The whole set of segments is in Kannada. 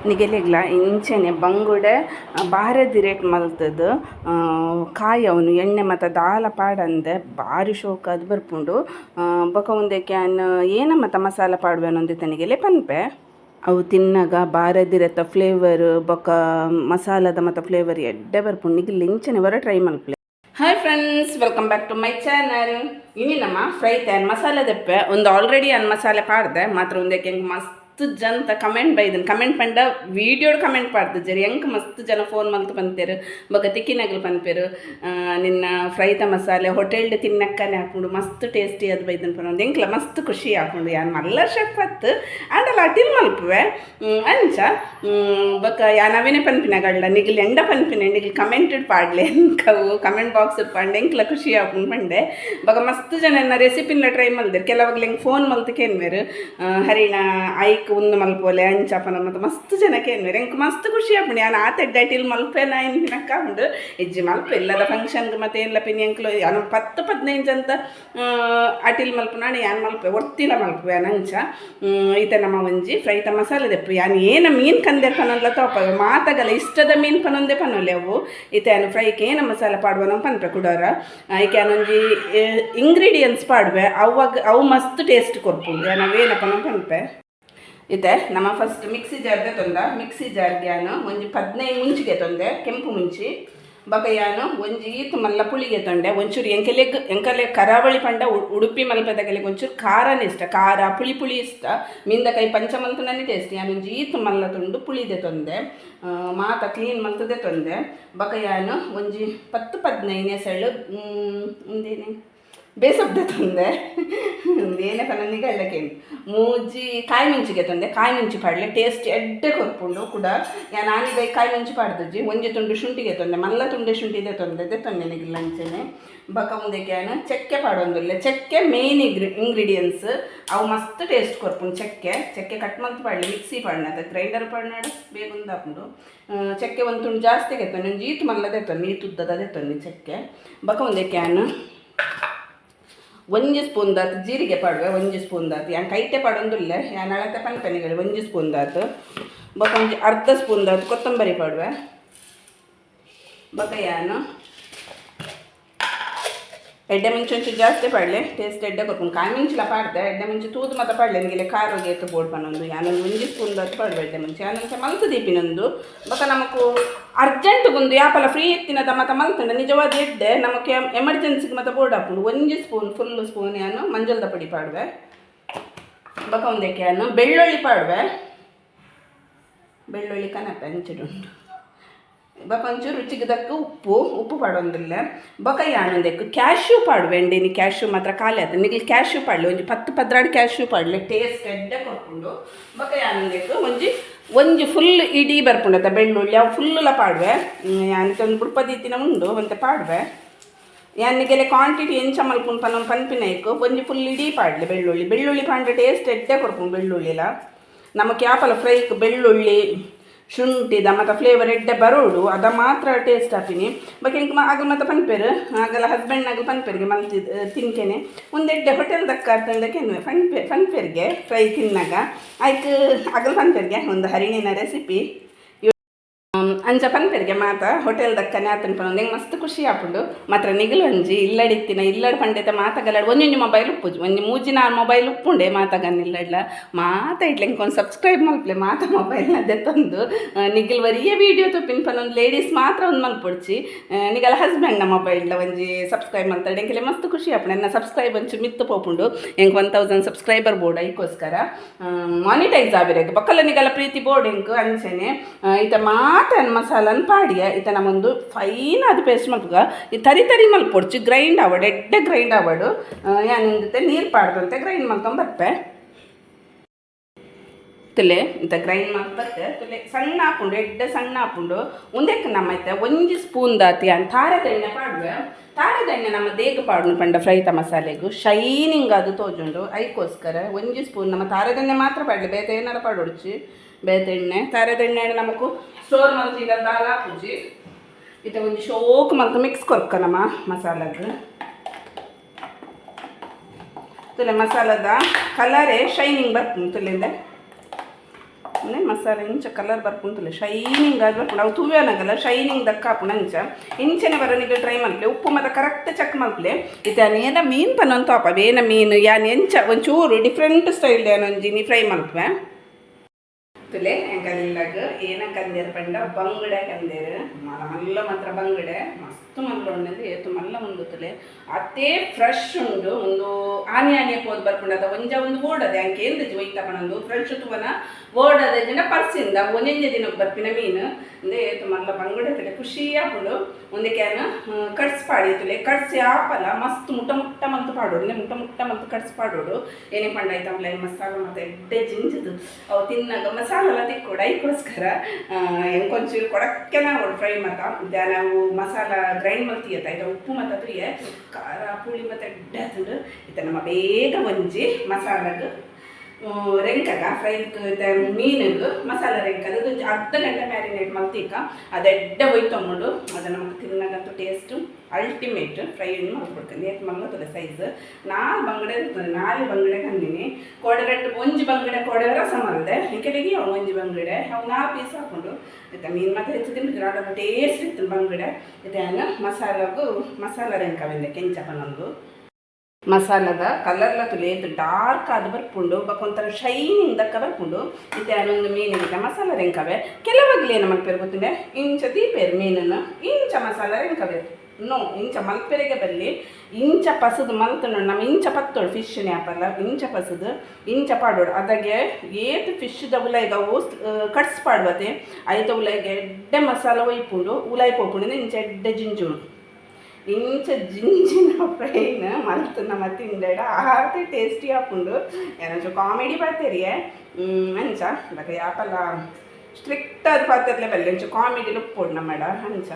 ನಿಗೆಲೆಗ್ಲ ಇಂಚೆನೆ ಬಂಗುಡೆ ಬಾರದಿ ರೇಟ್ ಮಲ್ತದು ಕಾಯಿ ಅವನು ಎಣ್ಣೆ ಮತ್ತು ದಾಲ ಪಾಡಂದೆ ಭಾರಿ ಶೋಕ ಅದು ಬರ್ಪುಂಡು ಬೊಕ ಒಂದೆ ಕ್ಯಾನ್ ಏನ ಮತ್ತು ಮಸಾಲ ಪಾಡುವೆನು ಒಂದಿತ್ತ ನಿಗೆಲೆ ಪನ್ಪೆ ಅವು ತಿನ್ನಾಗ ಬಾರದಿರತ್ತ ಫ್ಲೇವರ್ ಬೊಕ ಮಸಾಲದ ಮತ್ತು ಫ್ಲೇವರ್ ಎಡ್ಡೆ ಬರ್ಪುಂಡು ನಿಗಿಲ್ಲ ಇಂಚೆನೆ ವರ ಟ್ರೈ ಮಲ್ಪಲೆ. Hi friends, welcome back to my channel. ಇನಿ ನಮ್ಮ ಫ್ರೈ ಪ್ಯಾನ್ ಮಸಾಲೆ ದೆಪ್ಪೆ ಒಂದು ಆಲ್ರೆಡಿ ಅನ್ ಮಸಾಲೆ ಪಾಡ್ದೆ ಮಾತ್ರ ಒಂದಕ್ಕೆ ಹೆಂಗೆ ಮಸ್ತ್ ಜನ ಕಮೆಂಟ್ ಬೈದನು ಕಮೆಂಟ್ ಪಂಡ ವೀಡಿಯೋಡ್ ಕಮೆಂಟ್ ಪಾಡ್ದು ಜರಿ ಹೆಂಗೆ ಮಸ್ತ್ ಜನ ಫೋನ್ ಮಲ್ತು ಪಂತೇರು ಬೊಕ ತಿಕ್ಕಿನಾಗಲು ಪನ್ಪೇರು ನಿನ್ನ ಫ್ರೈತ ಮಸಾಲೆ ಹೋಟೆಲ್ಡ್ ತಿನ್ನಕ್ಕನೆ ಹಾಕೊಂಡು ಮಸ್ತ್ ಟೇಸ್ಟಿ ಅದು ಬೈದನು ಪನ್ನೊಂದು ಎಂಕ್ಲ ಮಸ್ತ್ ಖುಷಿ ಹಾಕೊಂಡು ಯಾನ್ ಮಲ್ಲ ಶೆಫ್ ಹತ್ತು ಆಂಡಲ್ಲ ಅಟಿಲ್ ಮಲ್ಪುವೆ ಅಂಚ ಬೊಕ ಯಾನ್ ಅವೇನೆ ಪನ್ಪಿನಾಗಳ್ಳ ನಿಗಿಲ್ ಎಂಡ ಪನ್ಪಿನ ನಿಗಿಲ್ ಕಮೆಂಟೆಡ್ ಪಾಡ್ಲೆ ಎಂಕವು ಕಮೆಂಟ್ ಬಾಕ್ಸ್ ಪಾಂಡೆ ಎಂಕ್ಲ ಖುಷಿ ಹಾಕೊಂಡು ಪಂಡೆ ಬೊಕ ಮಸ್ತ್ ಜನ ರೆಸಿಪಿನ್ಲ ಟ್ರೈ ಮಲ್ದೇರು ಕೆಲವಾಗ್ಲ ಹೆಂಗೆ ಫೋನ್ ಮಲ್ತು ಕೇನ್ವೇರು ಹರಿಣ ಐಕ್ ಒಂದು ಮಲ್ಪೋಲೆ ಅಂಚಪನ ಮತ್ತು ಮಸ್ತ್ ಜನಕ್ಕೆ ಏನ್ವೇರು ಎಂಕ್ ಮಸ್ತ್ ಖುಷಿ ಆಪುಂಡು ಯಾನು ಆತೆಡ್ಡ ಅಟಿಲ್ ಮಲ್ಪೇನ ಇನ್ಕ ಉಂಡು ಹೆಜ್ಜೆ ಮಲ್ಪ ಎಲ್ಲದ ಫಂಕ್ಷನ್ಗೆ ಮತ್ತೆ ಎಲ್ಲ ಪಿನ್ ಎಂಕ್ಲು ಯಾನು 10-15 ಅಂತ ಅಟಿಲ್ ಮಲ್ಪುನಾಡು ಯಾನು ಮಲ್ಪೆ ಒರ್ತಿಲ ಮಲ್ಪುವೆ ಅಂಚ ಈತ ನಮ್ಮ ಒಂಜಿ ಫ್ರೈತ ಮಸಾಲೆ ದೆಪ್ಪು ಯಾನು ಏನ ಮೀನು ಕಂದೆ ಪನೊಂದ್ಲ ತೋಪ ಮಾತಾಗಲ್ಲ ಇಷ್ಟದ ಮೀನು ಪನೊಂದೇ ಪನೊಲೆ ಅವು ಈತ ಯಾನು ಫ್ರೈಗೆ ಏನ ಮಸಾಲೆ ಪಾಡುವನ ಪನ್ಪೆ ಕುಡೋರ ಈಕೆ ಯಾನೊಂಜಿ ಇಂಗ್ರೀಡಿಯೆಂಟ್ಸ್ ಪಾಡುವೆ ಅವು ಮಸ್ತ್ ಟೇಸ್ಟ್ ಕೊರ್ಪುಂಡು ಯಾನು ಅವೇನಪ್ಪನ ಪನ್ಪೆ ಇದೆ ನಮ್ಮ ಫಸ್ಟ್ ಮಿಕ್ಸಿ ಜಾರ್ಗೆ ತೊಂದ ಮಿಕ್ಸಿ ಜಾರ್ಗೆ ಯಾನು ಒಂಜಿ 15 ಮುಂಚಿಗೆ ತೊಂದೆ ಕೆಂಪು ಮುಂಚಿ ಬೊಕ ಯಾನು ಒಂಜಿ ಈತು ಮಲ್ಲ ಪುಳಿಗೆ ತೊಂಡೆ ಒಂಚೂರು ಎಂಕಲೆ ಕರಾವಳಿ ಪಂಡ ಉಡುಪಿ ಮಲ್ಪದಗೆಲೆಗೆ ಒಂಚೂರು ಖಾರನೇ ಇಷ್ಟ ಖಾರ ಪುಳಿ ಇಷ್ಟ ಮೀನ್ದಕಾಯಿ ಪಂಚ ಮಲ್ತನೇ ಟೇಸ್ಟ್ ಯಾನು ಒಂಜಿ ಈತು ಮಲ್ಲ ತುಂಡು ಪುಳಿದೆ ತೊಂದೆ ಮಾತ ಕ್ಲೀನ್ ಮಲ್ತದೆ ತೊಂದೆ ಬೊಕ ಯಾನು ಒಂಜಿ 10-15 ಎಸಳು ಒಂದೇನೆ ಬೇಸಬ್ದೆ ತೊಂದೆ ಏನೇ ಪನ್ನೊಂದಿಗೆ ಎಲ್ಲಕ್ಕೇನು ಮೂಜಿ ಕಾಯಿ ಮುಂಚಿಗೆ ತೊಂದೆ ಕಾಯಿ ಮುಂಚಿ ಪಾಡಲೆ ಟೇಸ್ಟ್ ಎಡ್ಡೆ ಕೊರ್ಪುಂಡು ಕೂಡ ನಾನೀಗ ಕಾಯಿ ಮುಂಚಿ ಪಾಡ್ದಜ್ಜಿ ಒಂಜಿ ತುಂಡು ಶುಂಠಿಗೆ ತೊಂದೆ ಮಲ್ಲ ತುಂಡೆ ಶುಂಠಿದೆ ತೊಂದೆ ತೊಂದೆ ಲಂಚನೆ ಬೊಕ ಮುಂದಕ್ಕೆ ಚೆಕ್ಕೆ ಪಾಡೊಂದುಲ್ಲೆ ಚೆಕ್ಕೆ ಮೇನ್ ಇಂಗ್ರೀಡಿಯೆಂಟ್ಸ್ ಅವು ಮಸ್ತ್ ಟೇಸ್ಟ್ ಕೊರ್ಪುಂಡು ಚೆಕ್ಕೆ ಕಟ್ ಮಲ್ತು ಪಾಡಲಿ ಮಿಕ್ಸಿ ಪಾಡ್ನ ಗ್ರೈಂಡರ್ ಪಾಡ್ನಾಡು ಬೇಗುಂದು ಹಾಕೊಂಡು ಚೆಕ್ಕೆ ಒಂದು ತುಂಡು ಜಾಸ್ತಿಗೆ ತೊಂದೆ ಒಂದು ಈತು ಮಲ್ಲದೆ ತೊಂದೆ ಈತು ಉದ್ದದೇ ತೊಂದೆ ಚೆಕ್ಕೆ ಬೊಕ ಮುಂದಕ್ಕೆ ಒಂಜಿ ಸ್ಪೂನ್ ದಾತು ಜೀರಿಗೆ ಪಾಡುವೆ ಒಂಜಿ ಸ್ಪೂನ್ ದಾತು ಯಾನ್ ಕೈಟೆ ಪಾಡೊಂದುಲ್ಲೆ ಯಾನ್ ಅಳತೆ ಪನ್ಪೆನಿಗಳು ಒಂಜಿ ಸ್ಪೂನ್ ದಾತು ಬೊಕ ಒಂಜಿ ಅರ್ಧ ಸ್ಪೂನ್ ದಾತು ಕೊತ್ತಂಬರಿ ಪಾಡುವೆ ಬೊಕ ಯಾನು ಎಡ್ಡೆ ಮುಂಚೆ ಒಂಚೂರು ಜಾಸ್ತಿ ಪಾಡಲೆ ಟೇಸ್ಟ್ ಎಡ್ಡೆ ಕೊರ್ಪುಂಡು ಕಾಯಿ ಮುಂಚಿಲ ಪಾಡ್ದೆ ಎಡ್ಡೆ ಮುಂಚೆ ತೂದು ಮತ್ತು ಪಾಡಲೆ ನಿಮಗೆ ಖಾರೋಗಿ ಎತ್ತು ಬೋಡ್ ಪನ್ನೊಂದು ಯಾನೊಂದು ಒಂಜಿ ಸ್ಪೂನ್ ದಾತು ಪಾಡುವೆ ಎಡ್ಡೆ ಮುಂಚೆ ಯಾನೊಂದು ಮಲ್ತು ದೀಪಿನೊಂದು ಬೊಕ ನಮಕು ಅರ್ಜೆಂಟ್ಗೊಂದು ಯಾಪಲ ಫ್ರೀ ಎತ್ತಿನದ ಮತ್ತು ಮಲ್ತಂಡ ನಿಜವಾದ ಎಡ್ಡೆ ನಮಗೆ ಎಮರ್ಜೆನ್ಸಿಗೆ ಮತ್ತು ಬೋರ್ಡ್ ಹಾಕೊಂಡು ಒಂಜಿ ಸ್ಪೂನ್ ಫುಲ್ಲು ಸ್ಪೂನ್ ಯಾನು ಮಂಜಲ್ದ ಪುಡಿ ಪಾಡುವೆ ಬೊಕ ಒಂದಕ್ಕೆ ಯಾನು ಬೆಳ್ಳುಳ್ಳಿ ಪಾಡುವೆ ಬೆಳ್ಳುಳ್ಳಿ ಕನಪೆ ಹಂಚಿಡುಂಡು ಬೊಕ ಒಂಚೂರು ರುಚಿಗೆ ತಕ್ಕ ಉಪ್ಪು ಪಾಡೊಂದಿಲ್ಲ ಬೊಕ ಯಾನೊಂದಕ್ಕೆ ಕ್ಯಾಶ್ಯೂ ಪಾಡುವೆ ಎಂಡಿನಿ ಕ್ಯಾಶ್ಯೂ ಮಾತ್ರ ಖಾಲಿ ಆಯ್ತು ನಿಗಿಲ್ ಕ್ಯಾಶ್ಯೂ ಪಾಡಲಿ ಒಂಜಿ 10-12 ಕ್ಯಾಶ್ಯೂ ಪಾಡಲಿ ಟೇಸ್ಟ್ ಎಡ್ಡೆ ಕೊರ್ಪುಂಡು ಬೊಕ ಯಾನೊಂದಕ್ಕೆ ಒಂಜಿ ಫುಲ್ ಇಡೀ ಬರ್ಪುಂಡತ ಬೆಳ್ಳುಳ್ಳಿ ಅವು ಫುಲ್ಲ ಪಾಡುವೆ ಯಾನಕ್ಕೆ ಒಂದು ಬುಡ್ಪದೀತಿನ ಉಂಡು ಅಂತ ಪಾಡುವೆ ಯಾನಿಗೆಲ್ಲ ಕ್ವಾಂಟಿಟಿ ಎಂಚ ಮಲ್ಪುಂಡು ಪನ್ಪಿನೈಕು ಒಂಜಿ ಫುಲ್ ಇಡೀ ಪಾಡಲಿ ಬೆಳ್ಳುಳ್ಳಿ ಪಾಂಡ್ರೆ ಟೇಸ್ಟ್ ಎಡ್ಡೆ ಕೊರ್ಪುಂಡು ಬೆಳ್ಳುಳ್ಳಿಲ ನಮಗೆ ಯಾಪಲ ಫ್ರೈಕ್ ಬೆಳ್ಳುಳ್ಳಿ ಶುಂಠಿದ ಮತ್ತು ಫ್ಲೇವರ್ ಎಡ್ಡೆ ಬರೋಡು ಅದ ಮಾತ್ರ ಟೇಸ್ಟ್ ಹಾಪಿನಿ ಬಟ್ ಹೆಂಗೆ ಆಗಲ್ ಮತ್ತು ಪನ್ಪೇರು ಆಗಲ್ಲ ಹಸ್ಬೆಂಡ್ನಾಗಲು ಪನ್ಪೇರಿಗೆ ಮಲ್ತಿ ತಿನ್ಕೇನೆ ಒಂದೆಡ್ಡೆ ಹೋಟೆಲ್ ದಕ್ಕಾರ್ತಂದಕ್ಕೆ ಪನ್ಪೇರಿಗೆ ಫ್ರೈ ತಿನ್ನಾಗ ಆಯ್ತು ಆಗಲ್ ಪನ್ಪೇರಿಗೆ ಒಂದು ಹರಿಣಿನ ರೆಸಿಪಿ ಅಂಚ ಪನ್ಪೆರಿಗೆ ಮಾತ ಹೋಟೆಲ್ ದಕ್ಕನೆ ಆತನ ಪನ್ನೊಂದು ಹೆಂಗೆ ಮಸ್ತ್ ಖುಷಿ ಆಪುಂಡು ಮಾತ್ರ ನಿಗಲು ಒಂಜಿ ಇಲ್ಲಡಿತ್ತಿನ ಇಲ್ಲಡ್ ಪಂಡೈತೆ ಮಾತಾಗಲಾಡು ಒಂಜೊಂಜಿ ಮೊಬೈಲ್ ಉಪ್ಪುಜು ಒಂಜಿ ಮೂಜಿನ ಮೊಬೈಲ್ ಉಪ್ಪುಂಡೆ ಮಾತಾಗನ್ ಇಲ್ಲಡ್ಲ ಮಾತಾ ಇಟ್ಲೆ ಒಂದು ಸಬ್ಸ್ಕ್ರೈಬ್ ಮಲ್ಪಲೆ ಮಾತಾ ಮೊಬೈಲ್ನದ್ದೆ ತಂದು ನಿಗಿಲ್ ವರಿಯ ವೀಡಿಯೋ ತುಪ್ಪಿನ ಪನ್ನೊಂದು ಲೇಡೀಸ್ ಮಾತ್ರ ಒಂದು ಮಲ್ಪೊಡ್ಚಿ ನಿಗಲ ಹಸ್ಬೆಂಡ್ನ ಮೊಬೈಲ್ನ ಒಂಜಿ ಸಬ್ಸ್ಕ್ರೈಬ್ ಮಲ್ತಾಡೆ ಎಂಕೆಲೆ ಮಸ್ತ್ ಖುಷಿ ಆಪುಂಡು ಎನ್ನ ಸಬ್ಸ್ಕ್ರೈಬ್ ಒಂಚು ಮಿತ್ತು ಪೋಪುಂಡು ಎಂಕ್ 1000 ಸಬ್ಸ್ಕ್ರೈಬರ್ ಬೋರ್ಡ್ ಐಕೋಸ್ಕರ ಮಾನಿಟೈಸ್ ಆವಿರಕ್ಕೆ ಪಕ್ಕಲ ನಿಗಲ ಪ್ರೀತಿ ಬೋರ್ಡ್ ಎಂಕ್ ಅಂಚೆನೆ ಈತ ಮಾತ ಮಸಾಲನ್ ಪಾಡಿಯ ಈತ ನಮ್ಮೊಂದು ಫೈನ್ ಅದು ಪೇಸ್ಟ್ ಮಲ್ಪುಗ ಈ ತರಿ ಮಲ್ಪೊಡ್ಚಿ ಗ್ರೈಂಡ್ ಆವಡು ಎಡ್ಡೆ ಗ್ರೈಂಡ್ ಆವಡು ಯಾನಿಂದತೆ ನೀರು ಪಾಡ್ದಂತೆ ಗ್ರೈಂಡ್ ಮಲ್ಕೊಂಬರ್ಪೆ ತುಲೆ ಇಂಥ ಗ್ರೈಂಡ್ ಮಲ್ಪತ್ತೆ ತುಲೆ ಸಣ್ಣ ಹಾಪುಂಡು ಎಡ್ಡೆ ಸಣ್ಣ ಹಾಪುಂಡು ಒಂದಕ್ಕೆ ನಮ್ಮೈತೆ ಒಂಜಿ ಸ್ಪೂನ್ ದಾತಿ ಅಂತ ತಾರದೆಣ್ಣೆ ಪಾಡುವೆ ತಾರದೆಣ್ಣೆ ನಮ್ಮ ದೇಗ ಪಾಡು ಪಂಡ ಫ್ರೈತ ಮಸಾಲೆಗೂ ಶೈನಿಂಗ್ ಅದು ತೋಜುಂಡು ಐಕೋಸ್ಕರ ಒಂಜಿ ಸ್ಪೂನ್ ನಮ್ಮ ತಾರದೆಣ್ಣೆ ಮಾತ್ರ ಪಾಡಲಿ ಬೇತೆ ಏನಾರ ಪಾಡೊಡ್ಚಿ ಬೇತೆಣ್ಣೆ ತಾರದೆಣ್ಣೆ ನಮಕು ಸ್ಟೋರ್ ಮಲ್ತು ಈಗ ದಾಲ್ ಹಾಪುಜಿ ಇತ ಒಂಜಿ ಶೋಕ್ ಮಲ್ತು ಮಿಕ್ಸ್ ಕೊರ್ಕ ನಮ್ಮ ಮಸಾಲದ ತುಲೆ ಮಸಾಲದ ಕಲರೇ ಶೈನಿಂಗ್ ಬರ್ತೀನಿ ತುಲೆಂದೆ ಮಸಾಲೆ ಇಂಚ ಕಲರ್ ಬರ್ಪುಂತಲೆ ಶೈನಿಂಗ್ ಆಗಿ ಬರ್ಪುಂಡು ಅವು ತೂವೇನಾಗಲ್ಲ ಶೈನಿಂಗ್ ದಕ್ಕ ಹಾಪುಂಡು ಅಂಚ ಇಂಚನೆ ಬರೋನಿಗೆ ಟ್ರೈ ಮಲ್ಪಲೆ ಉಪ್ಪು ಮತ್ತು ಕರೆಕ್ಟ್ ಚೆಕ್ ಮಲ್ಪಲೆ ಇದಾನ ಏನ ಮೀನು ಪನ್ನೊಂದು ತಾಪ ಏನ ಮೀನು ಯಾನ್ ಎಂಚ ಒಂಚೂರು ಡಿಫ್ರೆಂಟ್ ಸ್ಟೈಲ್ ಏನೊಂಜಿ ನೀ ಫ್ರೈ ಮಲ್ಪೆ ತುಲೆ ಎಂಕಲ್ಲಾಗ ಏನ ಕಂದೇರು ಪಂಡ ಬಂಗುಡೆ ಕಂದೇರು ಮಲ್ಲ ಮಾತ್ರ ಬಂಗುಡೆ ಮಸ್ತ್ ಮಲ್ಲ ಉಂಡದು ಏತು ಮಲ್ಲ ಉಂಡು ತುಲೆ ಅದೇ ಫ್ರೆಶ್ ಉಂಡು ಒಂದು ಆನೆ ಪೋದು ಬರ್ಪುಂಡು ಅದ ಒಂಜ ಒಂದು ಓಡದೆ ಅಂಕೆ ಎಂದಜಿ ಒಯ್ತ ಪಣಂದು ಫ್ರೆಶ್ ತುವನ ಓಡದೆ ಜನ ಪರ್ಸಿಂದ ಒಂಜೆ ದಿನ ಬರ್ಪಿನ ಮೀನು ಅಂದ್ರೆ ಏತು ಮಲ್ಲ ಬಂಗುಡೆ ತುಲೆ ಖುಷಿ ಆಪುಂಡು ಒಂದೇ ಕ್ಯಾನ್ ಕಡ್ಸ್ ಪಾಡಿ ತುಲೆ ಕಡ್ಸಿ ಆಪಲ್ಲ ಮಸ್ತ್ ಮುಟ್ಟ ಮುಟ್ಟ ಮಂತು ಪಾಡೋಡು ಮುಟ್ಟ ಮುಟ್ಟ ಮಂತು ಕಡ್ಸ್ ಪಾಡೋಡು ಏನೇ ಪಂಡ ಆಯ್ತಂಬ್ಲ ಮಸಾಲ ಮತ್ತೆ ಎಡ್ಡೆ ಜಿಂಜದು ಅವು ತಿನ್ನಾಗ ಮಸಾಲ ಎಲ್ಲ ತಿಕ್ಕೊಡು ಅದಕ್ಕೋಸ್ಕರ ಎಂಕೊಂಚೂರು ಕೊಡಕ್ಕೆ ನಾವು ಫ್ರೈ ಮತ್ತು ನಾವು ಮಸಾಲ ಗ್ರೈಂಡ್ ಮಾಡ್ತೀಯತ್ತ ಇದು ಉಪ್ಪು ಮತ್ತು ತುಯ್ಯ ಖಾರ ಪುಳಿ ಮತ್ತು ಎಡ್ಡೆ ಹಾಕೊಂಡು ಇದು ನಮ್ಮ ಬೇಗ ಒಂಜಿ ಮಸಾಲಾಗ ರೆಂಕಗ ಫ್ರೈ ಮೀನಿಗೆ ಮಸಾಲ ರೆಂಕದ ಅದು ಅರ್ಧ ಗಂಟೆ ಮ್ಯಾರಿನೇಟ್ ಮಾಡ್ತೀಕ ಅದು ಎಡ್ಡೆ ಒಯ್ತೊಂಡು ಅದು ನಮಗೆ ತಿನ್ನಗಂತೂ ಟೇಸ್ಟು ಅಲ್ಟಿಮೇಟ್ ಫ್ರೈ ಹಣ್ಣು ಮಾಡ್ಕೊಡ್ತೀನಿ ಏತ್ ಮಲ್ಲತ್ತಲ್ಲ ಸೈಜ್ ಬಂಗಡೆ ಇರ್ತದೆ 4 ಬಂಗಡೆ ಕಂದಿನಿ ಕೊಡೆರೆಟ್ಟು ಒಂಜಿ ಬಂಗಡೆ ಕೊಡೆ ರಸ ಮಲ್ದೆ ಕೆಳಗೆ ಅವು ಒಂಜಿ ಬಂಗಡೆ ಅವು 4 ಪೀಸ್ ಹಾಕೊಂಡು ಇದು ಮೀನು ಮತ್ತೆ ಹೆಚ್ಚು ತಿಂಬಿದ್ರೆ ಅದರ ಟೇಸ್ಟ್ ಇತ್ತು ಬಂಗಡೆ ಇದನ್ನು ಮಸಾಲ ರೆಂಕವಿಂದೆ ಕೆಂಚಪ್ಪನೊಂದು ಮಸಾಲದ ಕಲರ್ಲ ತುಲೇದು ಡಾರ್ಕ್ ಆದ ಬರ್ಪುಂಡು ಬಕ್ಕೊಂಥರ ಶೈನಿಂಗ್ ದಕ್ಕ ಬರ್ಪುಂಡು ಇತ್ತೆ ಅದೊಂದು ಮೀನಿಗೆ ಮಸಾಲ ರೆಂಕವೆ ಕೆಲವಾಗ್ಲಿ ಏನು ಮಲ್ಪೇರು ಗೊತ್ತಿದೆ ಇಂಚ ದೀಪೇರು ಮೀನನ್ನು ಇಂಚ ಮಸಾಲ ರೆಂಕವೆ ಇಂಚ ಮಲ್ಪೆರೆಗೆ ಬರಲಿ ಇಂಚ ಪಸದು ಮಲ್ತನು ನಮ್ಮ ಇಂಚ ಪತ್ತೋಡು ಫಿಶ್ನೇ ಆಪಲ್ಲ ಇಂಚ ಪಸದು ಇಂಚ ಪಾಡೋಡು ಅದಾಗೆ ಏತು ಫಿಶ್ದ ಉಲಾಯಿಗ ಅವು ಕಟ್ಸ್ ಪಾಡ್ಬತ್ತೆ ಐತ ಉಲಾಯಿಗೆ ಎಡ್ಡೆ ಮಸಾಲ ಒಯ್ಪುಂಡು ಉಲಾಯಿ ಪೋಪುಂಡು ಇಂಚ ಎಡ್ಡೆ ಜಿಂಜುಡು ಇಂಚ ಜಿಂಜಿನ ಫ್ರೈನ ಮಲ್ತನ ಮತ್ತೆ ಇಂದೆಡ ಆರ್ತಿ ಟೇಸ್ಟಿ ಆಪುಂಡು ಏನಂಚು ಕಾಮಿಡಿ ಪಾತೆರಿಯೇ ಅಂಚ ಬಟ್ ಯಾಪಲ್ಲ ಸ್ಟ್ರಿಕ್ಟ್ ಅದು ಪಾತ್ರಲೆ ಬಲ್ಲೆ ಇಂಚ ಕಾಮಿಡಿ ಲುಕ್ ಪೋಡ್ನ ಮೇಡ ಅಂಚ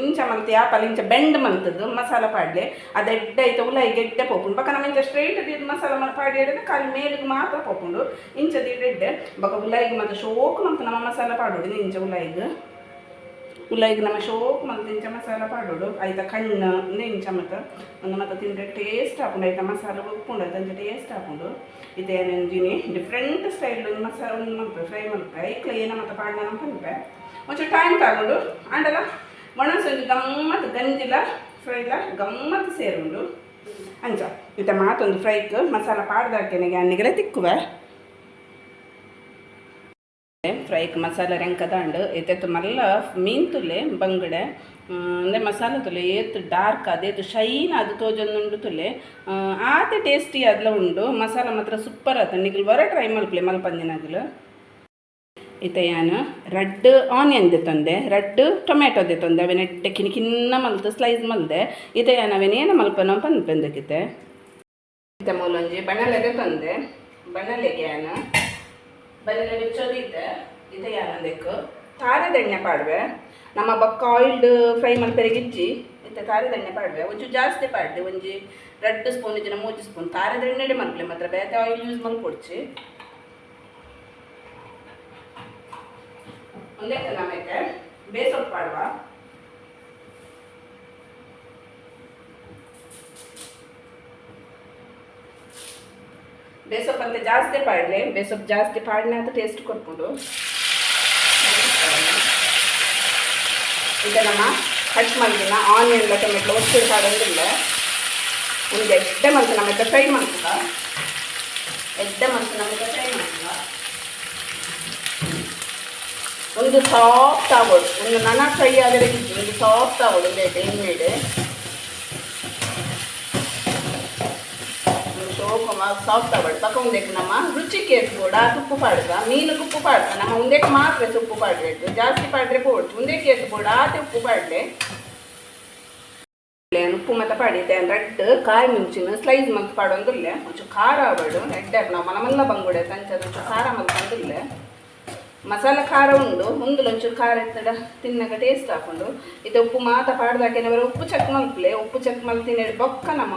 ಇಂಚ ಮಲ್ತು ಯಾಪಲ್ಲ ಇಂಚ ಬೆಂಡ್ ಮಲ್ತದ್ದು ಮಸಾಲ ಪಾಡ್ಲೆ ಅದು ಎಡ್ಡೆ ಐತೆ ಉಲಾಯಿಗೆ ಎಡ್ಡೆ ಪೋಪುಂಡು ಬಕ್ಕ ನಮ್ಮ ಇಂಚ ಸ್ಟ್ರೈಟ್ ಇದು ಮಸಾಲ ಮಲ್ ಪಾಡಿ ಹಿಡಿದ್ರೆ ಕಾಲು ಮೇಲಿಗೆ ಮಾತ್ರ ಪೋಪುಂಡು ಇಂಚದ ಎಡ್ಡೆ ಬಕ್ಕ ಉಲಾಯಿಗೆ ಮತ್ತು ಶೋಕು ಮತ್ತು ನಮ್ಮ ಮಸಾಲ ಪಾಡೋಡು ಇಂಚ ಉಲಾಯಿಗೆ ನಮ್ಮ ಶೋಕ್ ಮತ್ತು ಇಂಚ ಮಸಾಲ ಪಾಡೋಡು ಆಯ್ತಾ ಕಣ್ಣು ಇಂಚ ಮತ್ತು ತಿಂದರೆ ಟೇಸ್ಟ್ ಹಾಕೊಂಡು ಆಯ್ತಾ ಮಸಾಲ ಉಪ್ಪುಂಡು ಅದಂಚ ಟೇಸ್ಟ್ ಹಾಕೊಂಡು ಇದೇನಂಜಿನಿ ಡಿಫ್ರೆಂಟ್ ಸ್ಟೈಲ್ ಮಸಾಲ ಮಲ್ಪೆ ಫ್ರೈ ಮಲ್ಪೆ ಐಕ್ಲ ಏನ ಮತ್ತು ಪಾಡ್ನ ಪಂಪೆ ಒಂಚೂರು ಟೈಮ್ ತಗೊಂಡು ಅಂಡಲ್ಲ ಒಣಸೊಂದು ಗಮ್ಮತ್ತು ಗಂಜಿಲ ಫ್ರೈಲ ಗಮ್ಮತ್ತು ಸೇರುಂಡು ಅಂಚ ಇತ್ತ ಮಾತೊಂದು ಫ್ರೈಕ್ ಮಸಾಲ ಪಾಡ್ದಾಕೆನೆಗೆ ಅನ್ನಿಗೆಲ್ಲ ತಿಕ್ಕುವೆ ಫ್ರೈಕ್ ಮಸಾಲ ರೆಂಕದಾಂಡು ಏತು ಮಲ್ಲ ಮೀನು ತುಲೆ ಬಂಗಡೆ ಅಂದರೆ ಮಸಾಲ ತುಲೆ ಏತು ಡಾರ್ಕ್ ಅದೇತು ಶೈನ್ ಅದು ತೋಜೊಂದುಂಡು ತುಲೆ ಆತ ಟೇಸ್ಟಿ ಅದಲ ಉಂಡು ಮಸಾಲ ಮಾತ್ರ ಸೂಪರ್ ಆತ ನಿಗಲು ಬರ ಟ್ರೈ ಮಲ್ಪಲೆ ಮಲ್ಪಂದಿನಾಗಲು ಇತೆಯಾನು ರೆಡ್ ಆನಿಯನ್ ತಂದೆ ರೆಡ್ ಟೊಮೆಟೊ ತಂದೆ ಅವೇನು ಎಡ್ಡೆ ಕಿನ್ನ ಮಲ್ತು ಸ್ಲೈಸ್ ಮಲ್ದೆ ಇತೆಯಾನು ಅವೇನೇನು ಮಲ್ಪನೋ ಪನ್ಪೆಂದಕ್ಕಿತೆ ಇತ್ತೆ ಮೂಲೊಂಜಿ ಬಣಲೆದೆ ತಂದೆ ಬಣಲೆಗೆ ಯಾನು ಬನ್ನೆಲ್ಲ ಬಿಚ್ಚೋದಿದ್ದೆ ಇದೆ ಯಾನದಕ್ಕೆ ತಾರದ ಎಣ್ಣೆ ಪಾಡ್ವೆ ನಮ್ಮ ಬಕ್ಕ ಆಯಿಲ್ಡ್ ಫ್ರೈ ಮಲ್ಪೆರೆಗೆ ಇಜ್ಜಿ ಇತ್ತೆ ತಾರದ ಎಣ್ಣೆ ಪಾಡ್ವೆ ಒಂಚೂರು ಜಾಸ್ತಿ ಪಾಡ್ದೆ ಒಂಜಿ 2 ಸ್ಪೂನ್ ಇಜ್ಜಿನ 3 ಸ್ಪೂನ್ ತಾರದ ಎಣ್ಣೆ ಮಲ್ಪಲೆ ಮಾತ್ರ ಬೇತೆ ಆಯಿಲ್ ಯೂಸ್ ಮಲ್ಕೊಡ್ಚಿ ಒಂದೇ ನಮಗೆ ಬೇಸೊಪ್ಪು ಪಾಡುವ ಬೇಸೊಪ್ಪು ಅಂತ ಜಾಸ್ತಿ ಪಾಡಲೆ ಬೇಸೊಪ್ಪು ಜಾಸ್ತಿ ಪಾಡಿನ ಅಂತ ಟೇಸ್ಟ್ ಕೊಟ್ಕೊಂಡು ಈಗ ನಮ್ಮ ಕಟ್ ಮಾಡಿದ ಆನಿಯನ್ ಟೊಮೆಟೊ ಒಟ್ಟು ಪಾಡೋದಿಲ್ಲ ಒಂದು ಎಡ್ಡೆ ಮಂತು ನಮಗೆ ಫ್ರೈ ಮಾಡ್ತದ ಎಡ್ಡೆ ಮಂತು ನಮಗೆ ಫ್ರೈ ಮಾಡ್ತದ ಒಂದು ಸಾಫ್ಟ್ ಆಗೋದು ಒಂದು ನನ್ನ ಫ್ರೈ ಆದರೆ ಒಂದು ಸಾಫ್ಟ್ ಆಗೋದು ಒಂದು ಎಣ್ಣೆ ಸಾಫ್ಟ್ ಆಗೋದು ಪಕ್ಕ ಒಂದಕ್ಕೆ ನಮ್ಮ ರುಚಿಗೆ ಕೂಡ ಉಪ್ಪು ಪಾಡ್ದ ಮೀನಿಗೆ ಉಪ್ಪು ಪಾಡ್ದ ನಮ್ಮ ಒಂದಕ್ಕೆ ಮಾತ್ರ ಉಪ್ಪು ಪಾಡ್ಬೇಕು ಜಾಸ್ತಿ ಪಾಡ್ರೆ ಪೋಡ್ತು ಒಂದಕ್ಕೆ ಕೂಡ ಆತ ಉಪ್ಪು ಪಾಡ್ಲೆ ಉಪ್ಪು ಮತ್ತು ಪಾಡಿತೆ ರೆಡ್ ಕಾಯಿ ಮುಂಚಿನ ಸ್ಲೈಸ್ ಮತ್ತು ಪಾಡೊಂದಿಲ್ಲ ಒಂಚೂರು ಖಾರ ಆಗೋದು ಎಡ್ಡೆ ನಾವು ಮಲಮಲ್ಲ ಬಂಗುಡೆ ತಂಚದ ಒಂಚೂರು ಖಾರ ಮಲ್ಕೊಂಡಿಲ್ಲ ಮಸಾಲ ಖಾರ ಉಂಡು ಒಂಚೂರು ಖಾರ ಇರ್ತದ ತಿನ್ನಾಗ ಟೇಸ್ಟ್ ಹಾಕೊಂಡು ಇದು ಉಪ್ಪು ಮಾತ ಪಾಡ್ದಾಕೆ ಉಪ್ಪು ಚೆಕ್ ಮಲ್ಪಲೆ ಉಪ್ಪು ಚೆಕ್ ಮಲ್ತಿನ ಬೊಕ್ಕ ನಮ್ಮ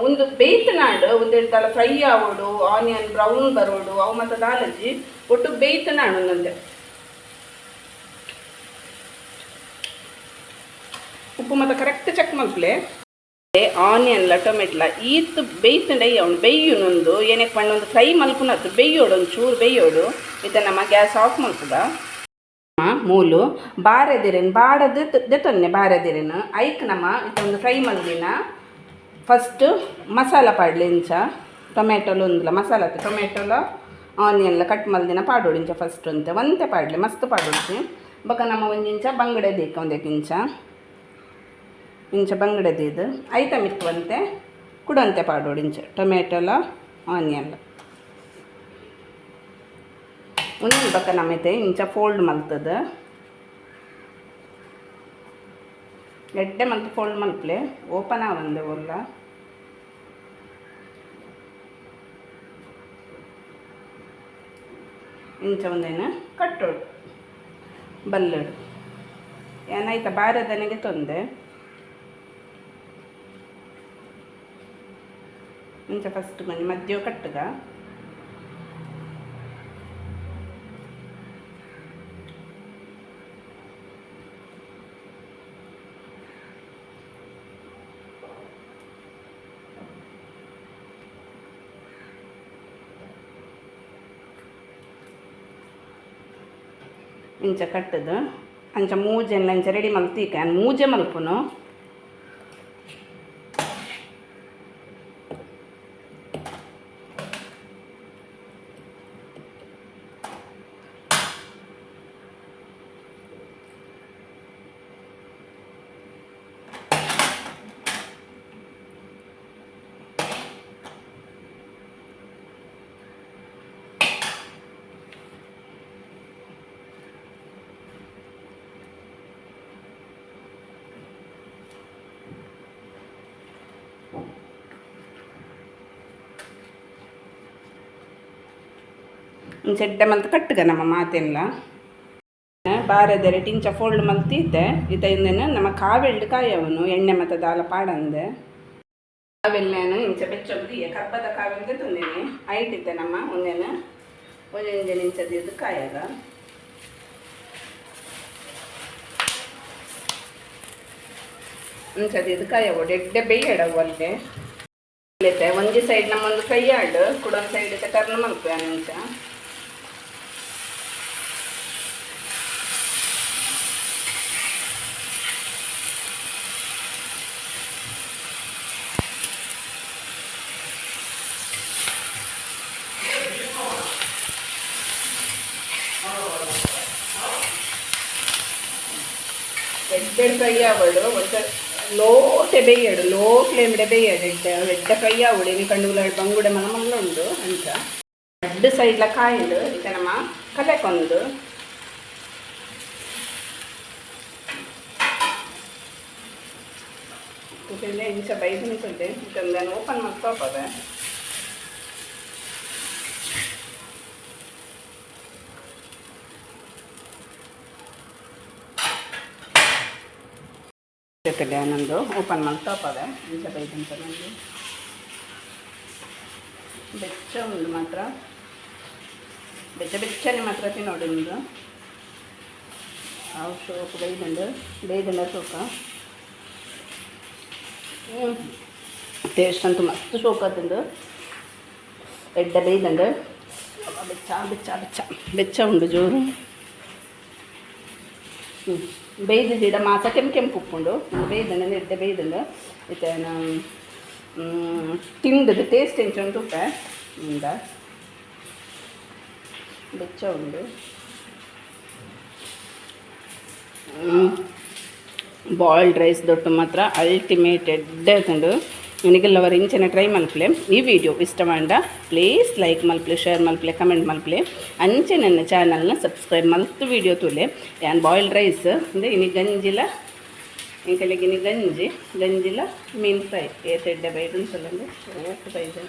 ಒಂದು ಬೇಯ್ತನಾಡು ಒಂದೆರಡು ತಲ ಫ್ರೈ ಆಗೋಡು ಆನಿಯನ್ ಬ್ರೌನ್ ಬರೋಡು ಅವು ಮತ್ತು ದಾಲಜಿ ಒಟ್ಟು ಬೇಯ್ತನಾಡು ಒಂದೊಂದೆ ಉಪ್ಪು ಮತ್ತು ಕರೆಕ್ಟ್ ಚೆಕ್ ಮಲ್ಪಲೆ ಆನಿಯನ್ಲ ಟೊಮೆಟ್ಲ ಈತ್ ಬೇಯ್ತಂಡೆ ಅವನು ಬೇಯ್ಯುನೊಂದು ಏನಕ್ಕೆ ಪಣ್ಣೊಂದು ಫ್ರೈ ಮಲ್ಪುನತ್ತು ಬೇಯ್ಯೋಡು ಒಂದು ಚೂರು ಬೇಯ್ಯೋಡು ಇತ್ತ ನಮ್ಮ ಗ್ಯಾಸ್ ಆಫ್ ಮಲ್ಪುದ ಮೂಲು ಬಾರೆದಿರೇನು ಬಾಡದು ದೆತೊನ್ನೆ ಬಾರೆದಿರೇನು ಐಕ್ ನಮ್ಮ ಇತ್ತೊಂದು ಫ್ರೈ ಮಲ್ದಿನ ಫಸ್ಟ್ ಮಸಾಲ ಪಾಡ್ಲಿ ಇಂಚ ಟೊಮೆಟೊಲು ಒಂದುಲ ಮಸಾಲ ಟೊಮೆಟೊಲ ಆನಿಯನ್ಲ ಕಟ್ ಮಲ್ದಿನ ಪಾಡೋಡು ಇಂಚ ಫಸ್ಟ್ ಅಂತೆ ಒಂತೆ ಪಾಡ್ಲಿ ಮಸ್ತ್ ಪಾಡೋಡ್ಸಿ ಬೊಕ ನಮ್ಮ ಒಂದಿಂಚ ಬಂಗಡೆ ದೀಕ ಒಂದಕ್ಕಿಂಚ ಇಂಚ ಬಂಗಡದಿದ್ದು ಐಟಮ್ ಇತ್ತುವಂತೆ ಕುಡಂತೆ ಪಾಡೋಡು ಇಂಚ ಟೊಮೆಟೊಲ ಆನಿಯನ್ಲ ಒಂದೊಂದು ಬಕ್ಕ ನಮ್ಮೈತೆ ಇಂಚ ಫೋಲ್ಡ್ ಮಲ್ತದ ಎಡ್ಡೆ ಮಲ್ತು ಫೋಲ್ಡ್ ಮಲ್ಪಲೆ ಓಪನ್ ಆವಂದೆ ಒಲ್ಲ ಇಂಚ ಒಂದೇನು ಕಟ್ಟೋಡು ಬಲ್ಲಡು ಏನಾಯ್ತ ಬಾರದನಿಗೆ ತೊಂದೆ ಇಂಚ ಫಸ್ಟ್ ಕೊಂಚ ಮಧ್ಯ ಕಟ್ಟುಗ ಇಂಚ ಕಟ್ಟದು ಅಂಚ ಮೂಜೆಲ್ಲ ಇಂಚ ರೆಡಿ ಮಲ್ತೀಕ ಮೂಜೆ ಮಲ್ಪುನು ಚೆಡ್ಡ ಮಲ್ತು ಕಟ್ಟುಗ ನಮ್ಮ ಮಾತೆಲ್ಲ ಬಾರದರೆ ಟಿಂಚ ಫೋಲ್ಡ್ ಮಲ್ತಿದ್ದೆ ಇದನ್ನು ನಮ್ಮ ಕಾವೆಳ್ಳು ಕಾಯವನು ಎಣ್ಣೆ ಮತ್ತು ದಾಲ ಪಾಡಂದೆ ಕಾವೆಲ್ಲೇನು ಇಂಚ ಬೆಚ್ಚೊಂದು ಕಬ್ಬದ ಕಾವೆಲ್ದೆ ತಂದೇನೆ ಐಟಿದ್ದೆ ನಮ್ಮ ಒಂದೇನು ಒಂದೊಂದು ಇಂಚದ್ದು ಕಾಯಾಗ ಇಂಚದ್ದು ಕಾಯವು ಎಡ್ಡೆ ಬೇಯಡವು ಅಲ್ಲೇ ಒಂದೇ ಸೈಡ್ ನಮ್ಮೊಂದು ಫ್ರೈ ಆಡು ಕುಡೊಂದು ಸೈಡ್ ಟರ್ನ್ ಮಲ್ಪೆ ಇಂಚ ಎಡ್ಡೆ ಫ್ರೈ ಆವಡು ಒಂದು ಲೋಟೆ ಬೇಯಡು ಲೋ ಫ್ಲೇಮ್ಡೆ ಬೇಯಡು ಎಡ್ಡೆ ಫ್ರೈ ಆವಡು ಇನ್ನು ಕಂಡುಗಳ ಬಂಗುಡೆ ಮಲ ಮಲ್ಲ ಉಂಡು ಅಂತ ಎರಡು ಸೈಡ್ಲ ಕಾಯಿಲು ಇದು ನಮ್ಮ ಕಲೆಕೊಂದು ಇಂಚ ಬೈದು ನಿಂತಿದ್ದೆ ಇದೊಂದು ಓಪನ್ ಮಾಡ್ಕೋಪದೆ ಜೊತೆಲೆ ನಂದು ಓಪನ್ ಮಾಡಿ ತಪ್ಪದೆ ಇಂಚ ಬೈದಂತ ನನಗೆ ಬೆಚ್ಚ ಉಂಡು ಮಾತ್ರ ಬೆಚ್ಚನೆ ಮಾತ್ರ ತಿನ್ನೋಡು ನಿಮ್ಮದು ಅವು ಸೋಕು ಬೇಯ್ದಂಡು ಸೋಕ ಟೇಸ್ಟ್ ಅಂತೂ ಮಸ್ತ್ ಸೋಕತ್ತಂದು ಎಡ್ಡೆ ಬೇಯ್ದಂಡು ಬೆಚ್ಚ ಉಂಡು ಜೋರು ಬೇಯ್ದಿಡ ಮಾಸ ಕೆಂಪು ಉಪ್ಪುಂಡು ಬೇಯ್ದಂಡು ಎಡ್ಡೆ ಬೇಯ್ದಂಡು ಇತ್ತೇನು ತಿಂಡದು ಟೇಸ್ಟ್ ಎಂಚ ಉಂಟು ಉಪ್ಪ ಇಂದ ಬೆಚ್ಚ ಉಂಡು ಬಾಯ್ಲ್ಡ್ ರೈಸ್ ದೊಟ್ಟು ಮಾತ್ರ ಅಲ್ಟಿಮೇಟ್ ಎಡ್ಡೆ ಉಂಡು ನನಗೆಲ್ಲವರು ಇಂಚನೆ ಟ್ರೈ ಮಲ್ಪಲೆ ಈ ವಿಡಿಯೋ ಇಷ್ಟಮಾಡ ಪ್ಲೀಸ್ ಲೈಕ್ ಮಲ್ಪಲೆ ಶೇರ್ ಮಲ್ಪಲೆ ಕಮೆಂಟ್ ಮಲ್ಪಲೆ ಅಂಚೆ ನನ್ನ ಚಾನಲ್ನ ಸಬ್ಸ್ಕ್ರೈಬ್ ಮಲ್ತು ವಿಡಿಯೋ ತುಲೆ ಯಾನ್ ಬಾಯ್ಲ್ಡ್ ರೈಸ್ ಅಂದರೆ ಇನಿ ಗಂಜಿಲ ಇಂಕಲಿಗಿನಿ ಗಂಜಿಲ ಮೀನು ಫ್ರೈ ಏತೆಡ್ಡೆ ಬೈಡು ಸಲ ಓಟು ಬೈದು